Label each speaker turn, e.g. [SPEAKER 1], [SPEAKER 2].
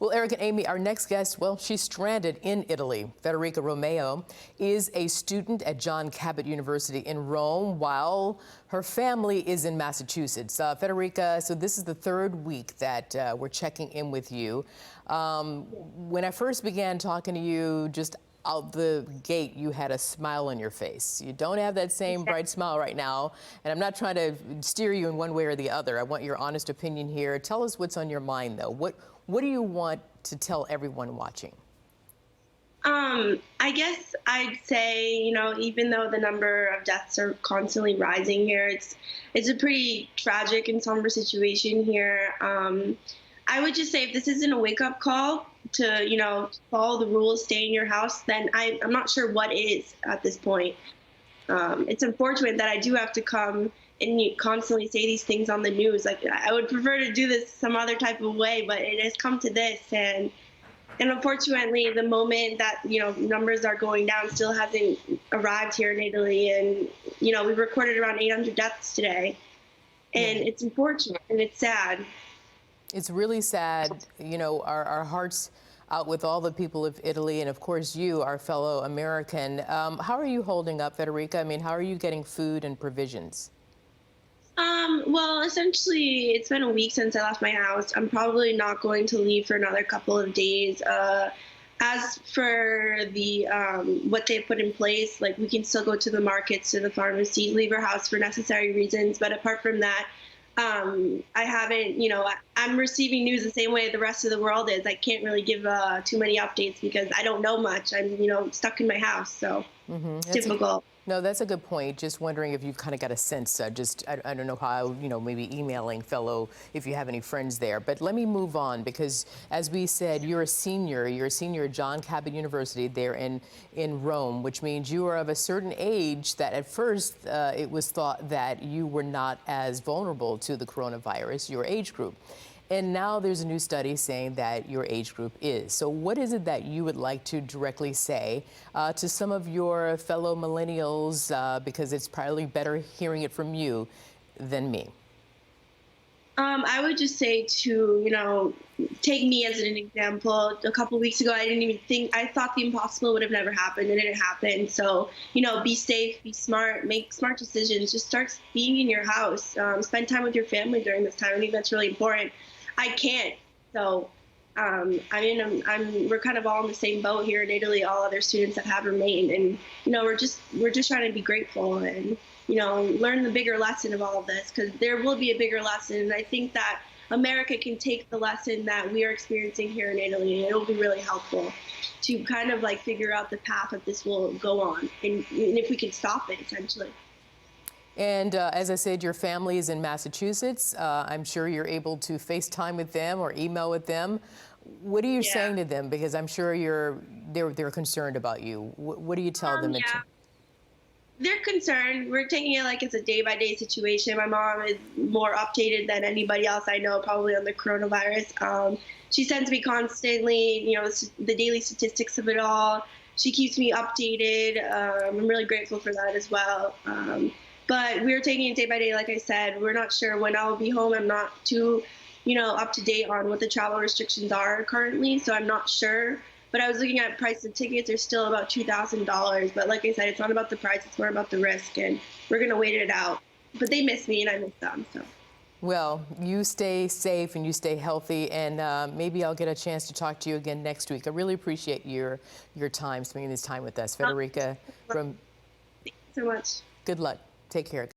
[SPEAKER 1] Well, Eric and Amy, our next guest, well, she's stranded in Italy. Federica Romeo is a student at Cabot University in Rome, while her family is in Massachusetts. Federica, so this is the third week that we're checking in with you. When I first began talking to you, just out the gate, you had a smile on your face. You don't have that same bright smile right now, and I'm not trying to steer you in one way or the other. I want your honest opinion here. Tell us what's on your mind, though. What do you want to tell everyone watching?
[SPEAKER 2] I guess I'd say, even though the number of deaths are constantly rising here, it's a pretty tragic and somber situation here. I would just say if this isn't a wake-up call to, follow the rules, stay in your house, then I'm not sure what is at this point. It's unfortunate that I do have to come and constantly say these things on the news. Like, I would prefer to do this some other type of way, but it has come to this. And unfortunately, the moment that, numbers are going down still hasn't arrived here in Italy. And, we recorded around 800 deaths today. And it's unfortunate and it's sad.
[SPEAKER 1] It's really sad. Our hearts out with all the people of Italy, and of course you, our fellow American. How are you holding up, Federica? I mean, how are you getting food and provisions?
[SPEAKER 2] Well, essentially, it's been a week since I left my house. I'm probably not going to leave for another couple of days. As for the what they put in place, like, we can still go to the markets, to the pharmacy, leave our house for necessary reasons. But apart from that, I haven't, I'm receiving news the same way the rest of the world is. I can't really give too many updates because I don't know much. I'm, stuck in my house, so typical.
[SPEAKER 1] No, that's a good point. Just wondering if you've kind of got a sense, I don't know how, maybe emailing if you have any friends there. But let me move on, because as we said, you're a senior at Cabot University there in Rome, which means you are of a certain age that at first it was thought that you were not as vulnerable to the coronavirus, your age group. And now there's a new study saying that your age group is. So what is it that you would like to directly say to some of your fellow millennials, because it's probably better hearing it from you than me?
[SPEAKER 2] I would just say to, take me as an example. A couple of weeks ago, I thought the impossible would have never happened, and it didn't happen. So, be safe, be smart, make smart decisions. Just start being in your house. Spend time with your family during this time. I think that's really important. I can't. So, we're kind of all in the same boat here in Italy, all other students that have remained. And, we're just trying to be grateful and, learn the bigger lesson of all of this, because there will be a bigger lesson. And I think that America can take the lesson that we are experiencing here in Italy, and it'll be really helpful to kind of figure out the path that this will go on, and if we can stop it, essentially.
[SPEAKER 1] And as I said, your family is in Massachusetts. I'm sure you're able to FaceTime with them or email with them. What are you saying to them? Because I'm sure they're concerned about you. What do you tell them?
[SPEAKER 2] They're concerned. We're taking it like it's a day-by-day situation. My mom is more updated than anybody else I know, probably, on the coronavirus. She sends me constantly, the daily statistics of it all. She keeps me updated. I'm really grateful for that as well. But we're taking it day by day, like I said. We're not sure when I'll be home. I'm not too, up to date on what the travel restrictions are currently, so I'm not sure. But I was looking at price of tickets. They're still about $2,000. But like I said, it's not about the price. It's more about the risk, and we're going to wait it out. But they miss me, and I miss them. So.
[SPEAKER 1] Well, you stay safe and you stay healthy, and maybe I'll get a chance to talk to you again next week. I really appreciate your time, spending this time with us. Federica,
[SPEAKER 2] Thank you so much.
[SPEAKER 1] good luck. Take care.